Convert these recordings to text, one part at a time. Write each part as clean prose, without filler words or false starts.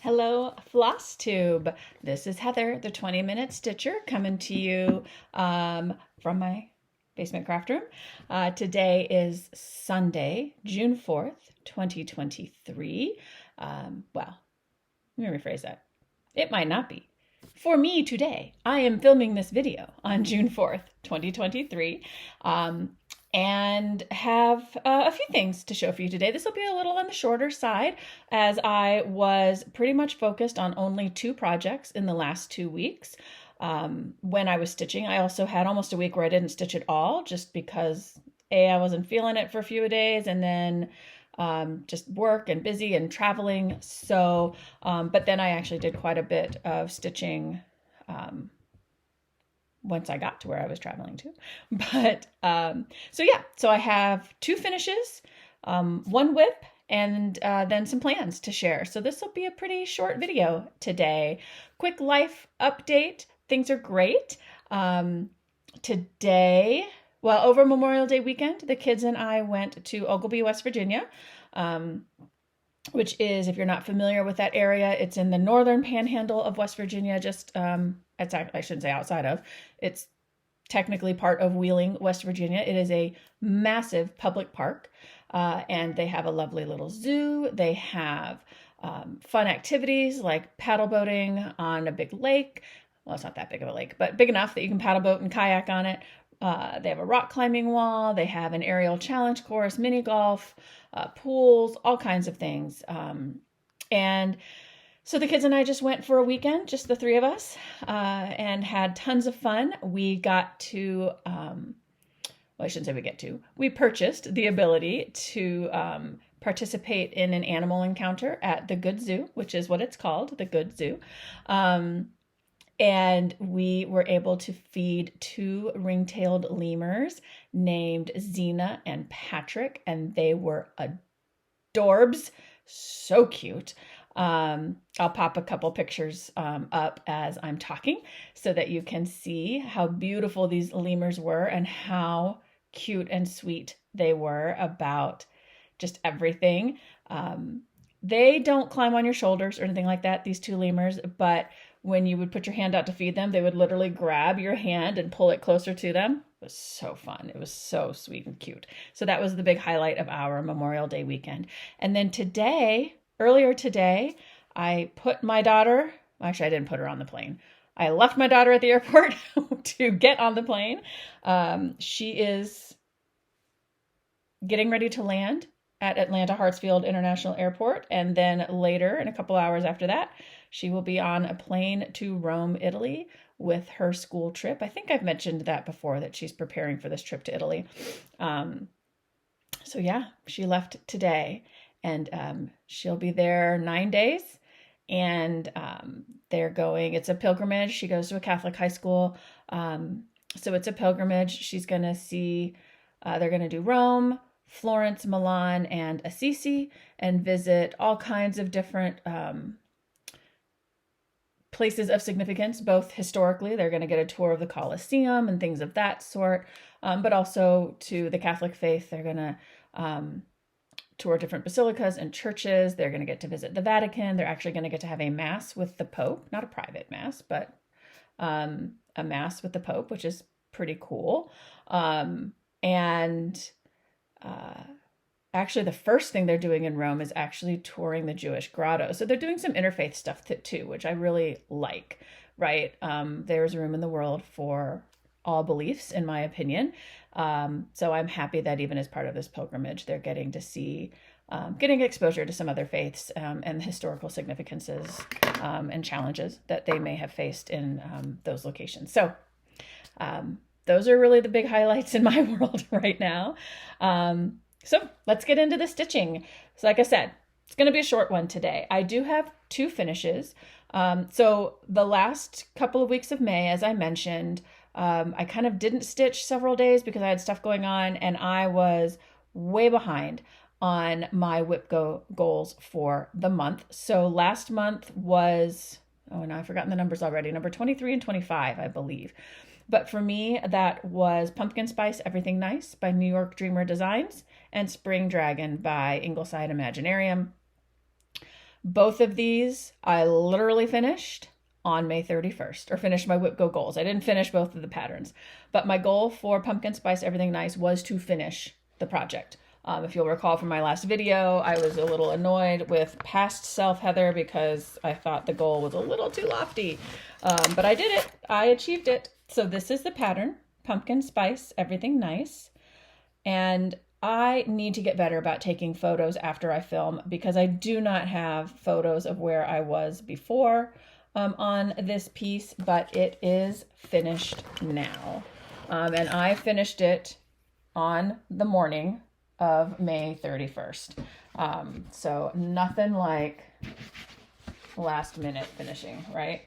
Hello, Flosstube. This is Heather, the 20-minute stitcher, coming to you from my basement craft room. Today is Sunday, June 4th, 2023. Well, let me rephrase that. It might not be. For me today, I am filming this video on June 4th, 2023. And have a few things to show for you today. This will be a little on the shorter side as I was pretty much focused on only 2 projects in the last 2 weeks. When I was stitching, I also had almost a week where I didn't stitch at all just because I wasn't feeling it for a few days, and then just work and busy and traveling. So, but then I actually did quite a bit of stitching once I got to where I was traveling to. But so I have 2 finishes, 1 whip, and then some plans to share. So this will be a pretty short video today. Quick life update. Things are great. Today, well, over Memorial Day weekend, the kids and I went to Oglebay, West Virginia, which is, if you're not familiar with that area, it's in the northern panhandle of West Virginia, just I shouldn't say outside of. It's technically part of Wheeling, West Virginia. It is a massive public park, and they have a lovely little zoo. They have fun activities like paddle boating on a big lake. Well, it's not that big of a lake, but big enough that you can paddle boat and kayak on it. They have a rock climbing wall. They have an aerial challenge course, mini golf, pools, all kinds of things. And so the kids and I just went for a weekend, just the 3 of us, and had tons of fun. We got to, well, I shouldn't say we get to, we purchased the ability to participate in an animal encounter at the Good Zoo, which is what it's called, the Good Zoo. And we were able to feed 2 ring-tailed lemurs named Xena and Patrick, and they were adorbs, so cute. I'll pop a couple pictures up as I'm talking so that you can see how beautiful these lemurs were and how cute and sweet they were about just everything. They don't climb on your shoulders or anything like that, these 2 lemurs, but when you would put your hand out to feed them, they would literally grab your hand and pull it closer to them. It was so fun. It was so sweet and cute. So that was the big highlight of our Memorial Day weekend. And then earlier today, I put my daughter, actually I didn't put her on the plane. I left my daughter at the airport to get on the plane. She is getting ready to land at Atlanta Hartsfield International Airport. And then later, in a couple hours after that, she will be on a plane to Rome, Italy with her school trip. I think I've mentioned that before, that she's preparing for this trip to Italy. So yeah, she left today, and she'll be there 9 days. And it's a pilgrimage. She goes to a Catholic high school. So it's a pilgrimage. She's going to see, they're going to do Rome, Florence, Milan, and Assisi, and visit all kinds of different places of significance, both historically. They're going to get a tour of the Colosseum and things of that sort, but also to the Catholic faith. They're going to tour different basilicas and churches. They're going to get to visit the Vatican. They're actually going to get to have a mass with the Pope, not a private mass, but a mass with the Pope, which is pretty cool. Actually, the first thing they're doing in Rome is actually touring the Jewish grotto. So they're doing some interfaith stuff too, which I really like, right? There's room in the world for all beliefs, in my opinion. So I'm happy that even as part of this pilgrimage, they're getting to see, getting exposure to some other faiths and the historical significances and challenges that they may have faced in those locations. So those are really the big highlights in my world right now. So let's get into the stitching. So like I said, it's going to be a short one today. I do have 2 finishes. So the last couple of weeks of May, as I mentioned, I kind of didn't stitch several days because I had stuff going on, and I was way behind on my whip goals for the month. So last month was, oh, now I've forgotten the numbers already, number 23 and 25, I believe. But for me, that was Pumpkin Spice Everything Nice by New York Dreamer Designs and Spring Dragon by Ingleside Imaginarium. Both of these I literally finished on May 31st, or finished my Whip Go goals. I didn't finish both of the patterns, but my goal for Pumpkin Spice Everything Nice was to finish the project. If you'll recall from my last video, I was a little annoyed with past self Heather because I thought the goal was a little too lofty, but I did it. I achieved it. So this is the pattern, Pumpkin Spice Everything Nice, and I need to get better about taking photos after I film because I do not have photos of where I was before on this piece, but it is finished now. And I finished it on the morning of May 31st. So nothing like last minute finishing, right?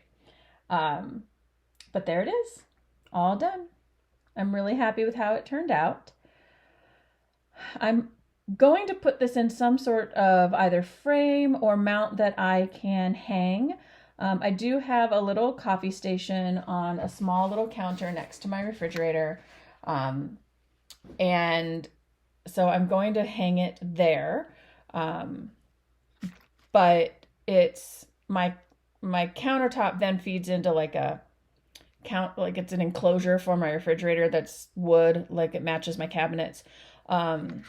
But there it is, all done. I'm really happy with how it turned out. I'm going to put this in some sort of either frame or mount that I can hang. I do have a little coffee station on a small little counter next to my refrigerator. And so I'm going to hang it there. But it's my countertop then feeds into like it's an enclosure for my refrigerator that's wood, like it matches my cabinets. And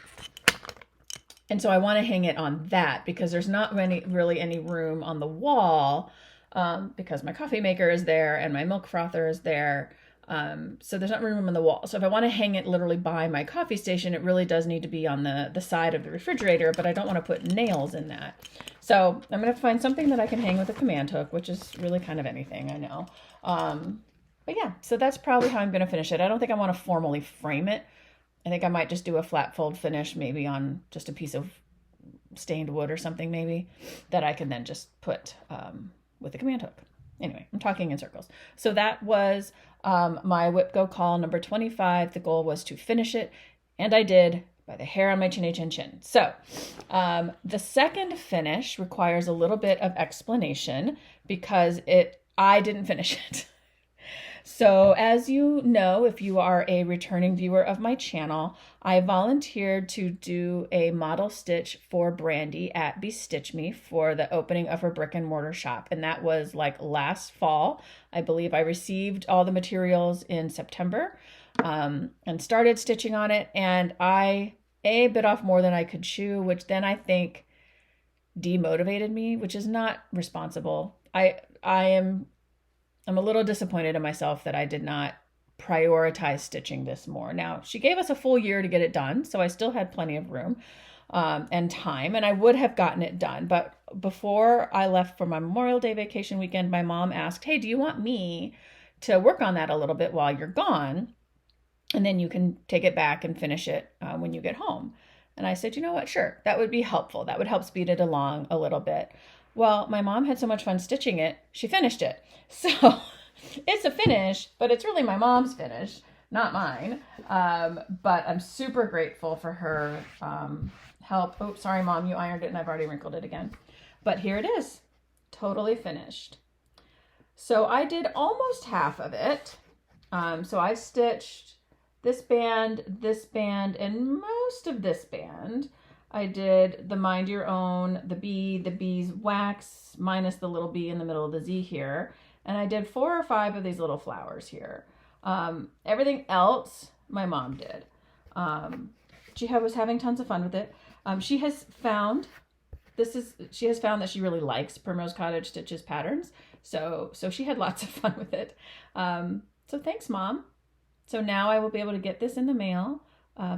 so I want to hang it on that because there's not really any room on the wall, because my coffee maker is there and my milk frother is there. So there's not room on the wall. So if I want to hang it literally by my coffee station, it really does need to be on the side of the refrigerator, but I don't want to put nails in that. So I'm going to find something that I can hang with a command hook, which is really kind of anything, I know. But yeah, so that's probably how I'm going to finish it. I don't think I want to formally frame it. I think I might just do a flat fold finish, maybe on just a piece of stained wood or something maybe, that I can then just put with a command hook. Anyway, I'm talking in circles. So that was my Whip Go call number 25. The goal was to finish it, and I did by the hair on my chinny chin chin. So the second finish requires a little bit of explanation because I didn't finish it. So as you know, if you are a returning viewer of my channel, I volunteered to do a model stitch for Brandy at Bestitch Me for the opening of her brick and mortar shop. And that was like last fall. I believe I received all the materials in September and started stitching on it. And I bit off more than I could chew, which then I think demotivated me, which is not responsible. I'm a little disappointed in myself that I did not prioritize stitching this more. Now, she gave us a full year to get it done, so I still had plenty of room and time, and I would have gotten it done. But before I left for my Memorial Day vacation weekend, my mom asked, hey, do you want me to work on that a little bit while you're gone? And then you can take it back and finish it when you get home. And I said, you know what, sure, that would be helpful. That would help speed it along a little bit. Well, my mom had so much fun stitching it, she finished it. So it's a finish, but it's really my mom's finish, not mine. But I'm super grateful for her help. Oh, sorry, Mom, you ironed it and I've already wrinkled it again. But here it is, totally finished. So I did almost half of it. So I stitched this band, and most of this band. I did the Mind Your Own, the beeswax, minus the little bee in the middle of the Z here. And I did 4 or 5 of these little flowers here. Everything else, my mom did. She was having tons of fun with it. She has found that she really likes Primrose Cottage Stitches patterns. So she had lots of fun with it. So thanks, Mom. So now I will be able to get this in the mail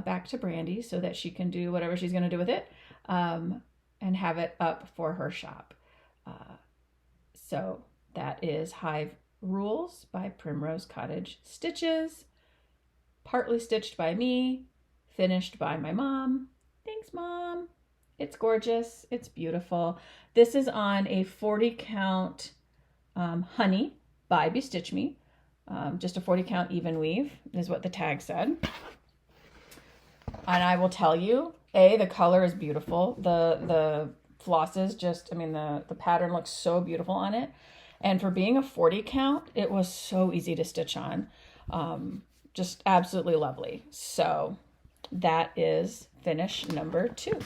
back to Brandy so that she can do whatever she's going to do with it and have it up for her shop. So that is Hive Rules by Primrose Cottage Stitches, partly stitched by me, finished by my mom. Thanks, Mom. It's gorgeous. It's beautiful. This is on a 40 count honey by Bestitch Me. Just a 40 count even weave is what the tag said. And I will tell you, the color is beautiful. The flosses the pattern looks so beautiful on it. And for being a 40 count, it was so easy to stitch on. Just absolutely lovely. So that is finish number 2.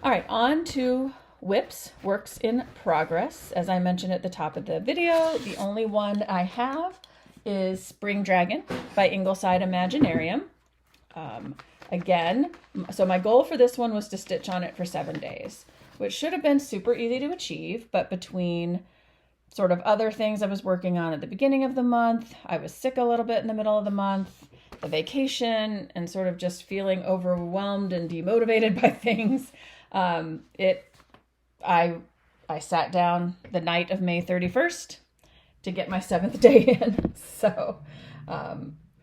All right, on to whips, works in progress. As I mentioned at the top of the video, the only one I have is Spring Dragon by Ingleside Imaginarium. Again, so my goal for this one was to stitch on it for 7 days, which should have been super easy to achieve, but between sort of other things I was working on at the beginning of the month, I was sick a little bit in the middle of the month, the vacation, and sort of just feeling overwhelmed and demotivated by things. I sat down the night of May 31st to get my 7th day in. So,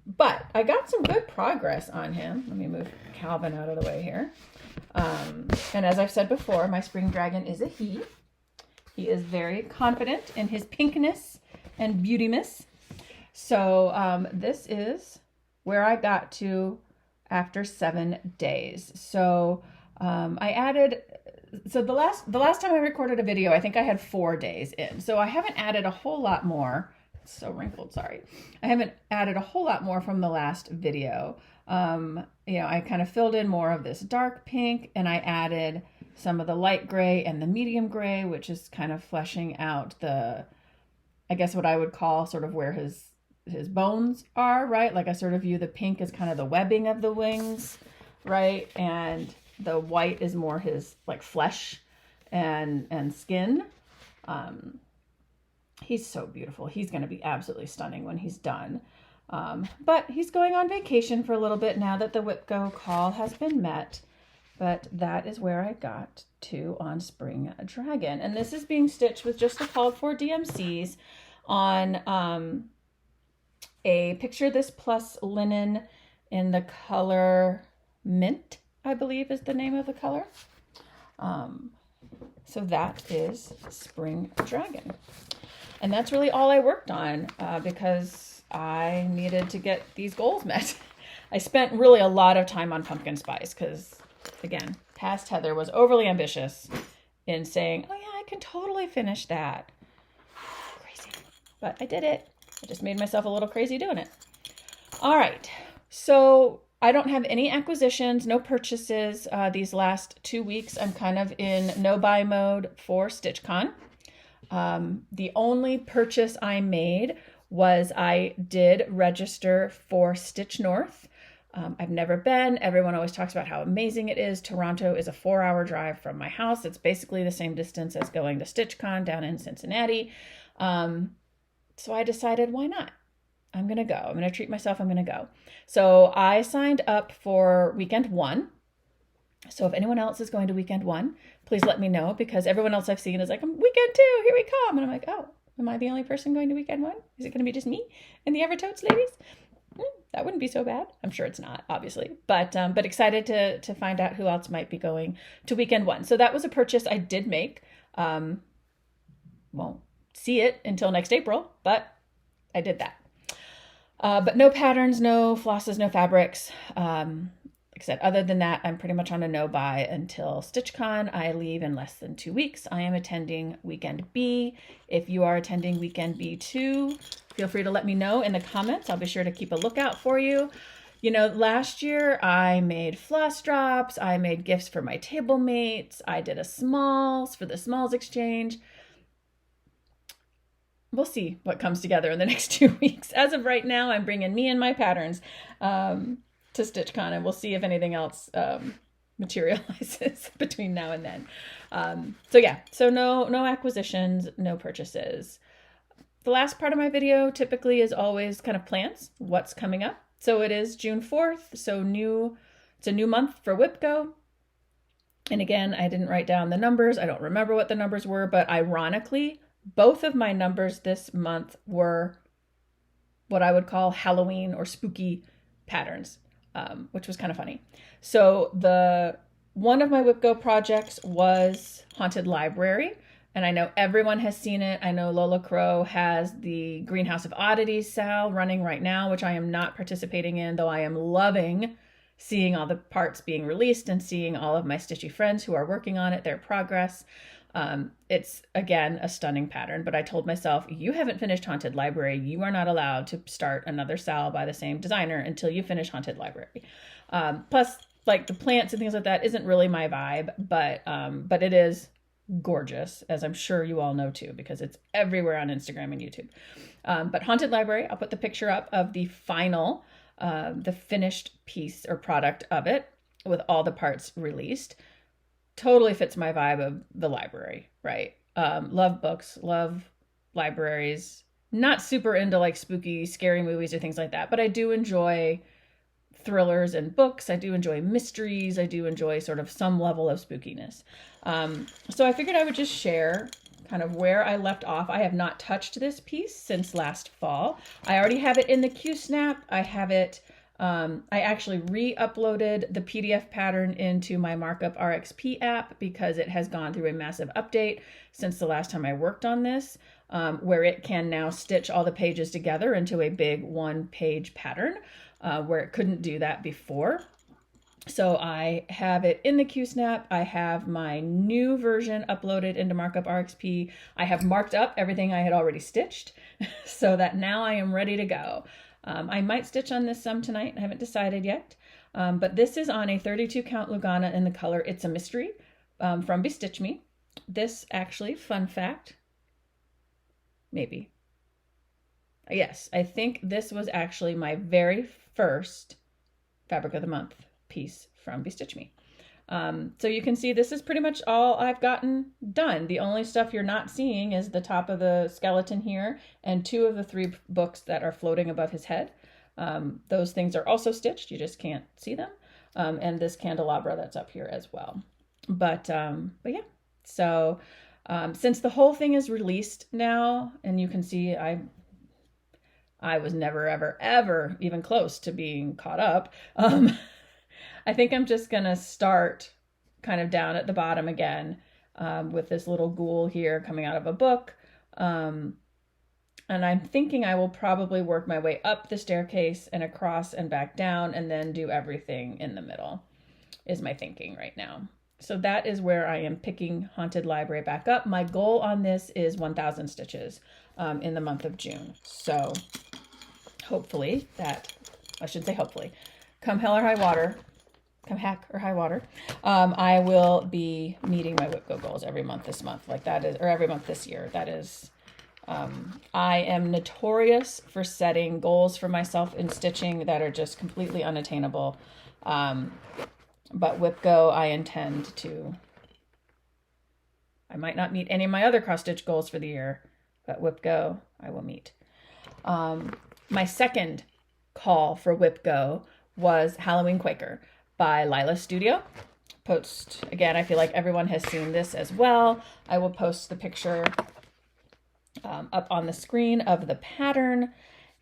but I got some good progress on him. Let me move Calvin out of the way here. And as I've said before, my spring dragon is a he. He is very confident in his pinkness and beautiness. So this is where I got to after 7 days. So I added, so the last time I recorded a video, I think I had 4 days in. So I haven't added a whole lot more. It's so wrinkled, sorry. I haven't added a whole lot more from the last video. I kind of filled in more of this dark pink, and I added some of the light gray and the medium gray, which is kind of fleshing out the, I guess what I would call sort of where his bones are, right? Like I sort of view the pink as kind of the webbing of the wings, right? And the white is more his like flesh and skin. He's so beautiful. He's going to be absolutely stunning when he's done. But he's going on vacation for a little bit now that the Whip Go call has been met. But that is where I got to on Spring Dragon. And this is being stitched with just the called for DMCs on a Picture This Plus linen in the color Mint, I believe is the name of the color. So that is Spring Dragon. And that's really all I worked on because I needed to get these goals met. I spent really a lot of time on pumpkin spice because, again, past Heather was overly ambitious in saying, oh yeah, I can totally finish that. Crazy. But I did it. I just made myself a little crazy doing it. All right. So I don't have any acquisitions, no purchases. These last 2 weeks, I'm kind of in no buy mode for StitchCon. The only purchase I made was I did register for Stitch North. I've never been. Everyone always talks about how amazing it is. Toronto is a 4-hour drive from my house. It's basically the same distance as going to StitchCon down in Cincinnati. So I decided, why not? I'm going to go. I'm going to treat myself. I'm going to go. So I signed up for weekend 1. So if anyone else is going to weekend 1, please let me know, because everyone else I've seen is like, weekend 2, here we come. And I'm like, oh, am I the only person going to weekend 1? Is it going to be just me and the Evertotes ladies? That wouldn't be so bad. I'm sure it's not, obviously, but excited to find out who else might be going to weekend 1. So that was a purchase I did make. Won't see it until next April, but I did that. But no patterns, no flosses, no fabrics. Like I said, other than that, I'm pretty much on a no buy until StitchCon. I leave in less than 2 weeks. I am attending Weekend B. If you are attending Weekend B too, feel free to let me know in the comments. I'll be sure to keep a lookout for you. You know, last year I made floss drops. I made gifts for my table mates. I did a smalls for the smalls exchange. We'll see what comes together in the next 2 weeks. As of right now, I'm bringing me and my patterns to StitchCon, and we'll see if anything else materializes between now and then. So no acquisitions, no purchases. The last part of my video typically is always kind of plans, what's coming up. So it is June 4th, so it's a new month for WhipGo. And again, I didn't write down the numbers. I don't remember what the numbers were, but ironically, both of my numbers this month were what I would call Halloween or spooky patterns, which was kind of funny. So one of my WhipGo projects was Haunted Library, and I know everyone has seen it. I know Lola Crow has the Greenhouse of Oddities Sal running right now, which I am not participating in, though I am loving seeing all the parts being released and seeing all of my stitchy friends who are working on it, their progress. It's, again, a stunning pattern, but I told myself, you haven't finished Haunted Library. You are not allowed to start another Sal by the same designer until you finish Haunted Library. Plus, like the plants and things like that isn't really my vibe, but it is gorgeous, as I'm sure you all know too, because it's everywhere on Instagram and YouTube. But Haunted Library, I'll put the picture up of the final, the finished piece or product of it with all the parts released. Totally fits my vibe of the library, right? Love books, love libraries, not super into like spooky, scary movies or things like that, but I do enjoy thrillers and books. I do enjoy mysteries. I do enjoy sort of some level of spookiness. So I figured I would just share kind of where I left off. I have not touched this piece since last fall. I already have it in the QSnap. I have it, I actually re-uploaded the PDF pattern into my Markup RXP app because it has gone through a massive update since the last time I worked on this, where it can now stitch all the pages together into a big one-page pattern, where it couldn't do that before. So I have it in the QSnap. I have my new version uploaded into Markup RXP. I have marked up everything I had already stitched so that now I am ready to go. I might stitch on this some tonight. I haven't decided yet. But this is on a 32 count Lugana in the color It's a Mystery from Bestitch Me. This actually, fun fact, maybe. Yes, I think this was actually my very first Fabric of the Month piece from Bestitch Me. So you can see this is pretty much all I've gotten done. The only stuff you're not seeing is the top of the skeleton here and 2 of the 3 books that are floating above his head. Those things are also stitched. You just can't see them. And this candelabra that's up here as well. But yeah, so since the whole thing is released now, and you can see I was never, ever, ever even close to being caught up. I think I'm just going to start kind of down at the bottom again with this little ghoul here coming out of a book. And I'm thinking I will probably work my way up the staircase and across and back down and then do everything in the middle is my thinking right now. So that is where I am picking Haunted Library back up. My goal on this is 1,000 stitches in the month of June. So hopefully I should say hopefully, come hell or high water, come heck or high water, I will be meeting my WIP Go goals every month this month. Like that is, or every month this year. That is, I am notorious for setting goals for myself in stitching that are just completely unattainable. But WIP Go, I intend to, I might not meet any of my other cross stitch goals for the year, but WIP Go, I will meet. My second call for WIP Go was Halloween Quaker by Lila Studio. Post, again, I feel like everyone has seen this as well. I will post the picture up on the screen of the pattern.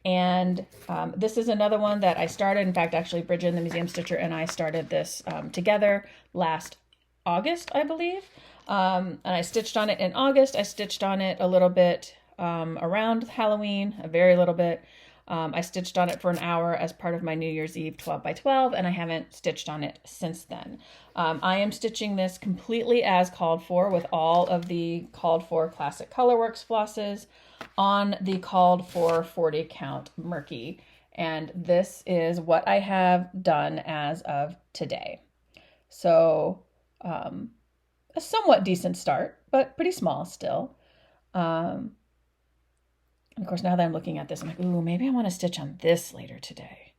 And this is another one that I started. In fact, actually, Brijin, the museum stitcher, and I started this together last August, I believe. And I stitched on it in August. I stitched on it a little bit around Halloween, a very little bit. I stitched on it for an hour as part of my New Year's Eve 12 by 12, and I haven't stitched on it since then. I am stitching this completely as called for with all of the called for Classic Colorworks flosses on the called for 40 count Murky. And this is what I have done as of today. So a somewhat decent start, but pretty small still. And of course, now that I'm looking at this, I'm like, ooh, maybe I want to stitch on this later today.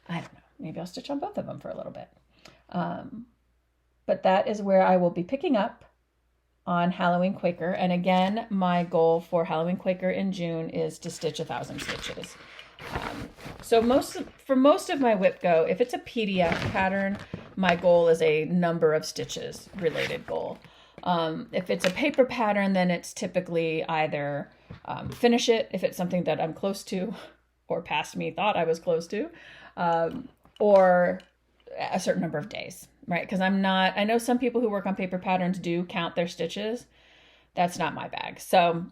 I don't know. Maybe I'll stitch on both of them for a little bit. But that is where I will be picking up on Halloween Quaker. And again, my goal for Halloween Quaker in June is to stitch 1,000 stitches. So for most of my WIP Go, if it's a PDF pattern, my goal is a number of stitches related goal. If it's a paper pattern, then it's typically either finish it if it's something that I'm close to or past me thought I was close to, or a certain number of days, right? Because I know some people who work on paper patterns do count their stitches. That's not my bag. So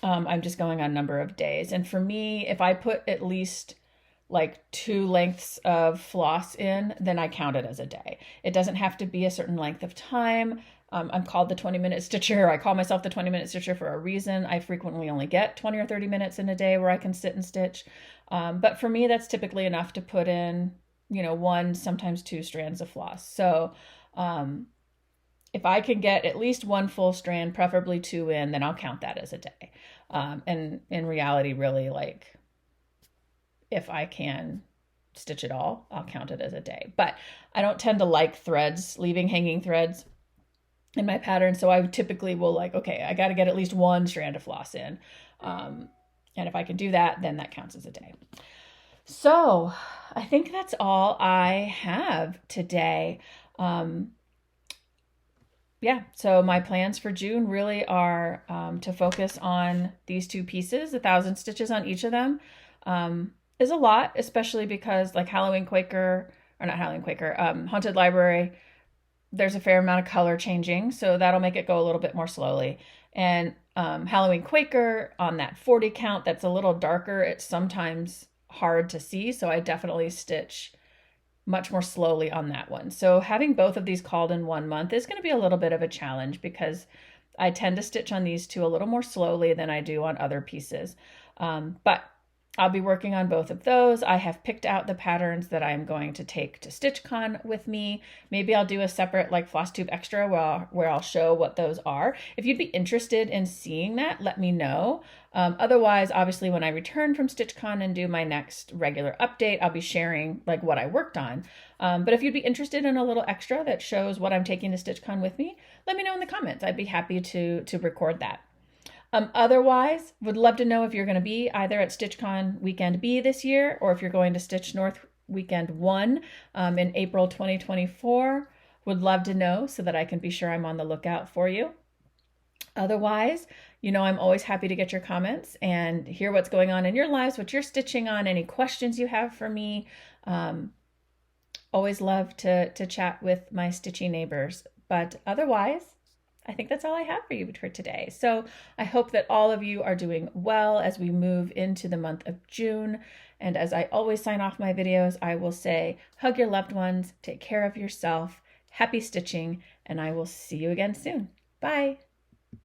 I'm just going on number of days. And for me, if I put at least like 2 lengths of floss in, then I count it as a day. It doesn't have to be a certain length of time. I'm called the 20-minute stitcher. I call myself the 20-minute stitcher for a reason. I frequently only get 20 or 30 minutes in a day where I can sit and stitch. But for me, that's typically enough to put in one, sometimes two strands of floss. So if I can get at least one full strand, preferably two in, then I'll count that as a day. And in reality, really, like, if I can stitch it all, I'll count it as a day. But I don't tend to like threads, leaving hanging threads in my pattern. So I typically will like, okay, I got to get at least one strand of floss in. And if I can do that, then that counts as a day. So I think that's all I have today. Yeah, so my plans for June really are to focus on these two pieces. 1,000 stitches on each of them is a lot, especially because like Halloween Quaker, or not Halloween Quaker, Haunted Library, there's a fair amount of color changing, so that'll make it go a little bit more slowly. And Halloween Quaker, on that 40 count, that's a little darker. It's sometimes hard to see, so I definitely stitch much more slowly on that one. So having both of these called in 1 month is going to be a little bit of a challenge because I tend to stitch on these two a little more slowly than I do on other pieces. But I'll be working on both of those. I have picked out the patterns that I'm going to take to StitchCon with me. Maybe I'll do a separate like Flosstube extra where I'll show what those are. If you'd be interested in seeing that, let me know. Otherwise, obviously, when I return from StitchCon and do my next regular update, I'll be sharing like what I worked on. But if you'd be interested in a little extra that shows what I'm taking to StitchCon with me, let me know in the comments. I'd be happy to record that. Otherwise, would love to know if you're going to be either at StitchCon Weekend B this year, or if you're going to Stitch North Weekend 1 in April 2024. Would love to know so that I can be sure I'm on the lookout for you. Otherwise, I'm always happy to get your comments and hear what's going on in your lives, what you're stitching on, any questions you have for me. Always love to chat with my stitchy neighbors. But otherwise, I think that's all I have for you for today. So I hope that all of you are doing well as we move into the month of June. And as I always sign off my videos, I will say, hug your loved ones, take care of yourself, happy stitching, and I will see you again soon. Bye.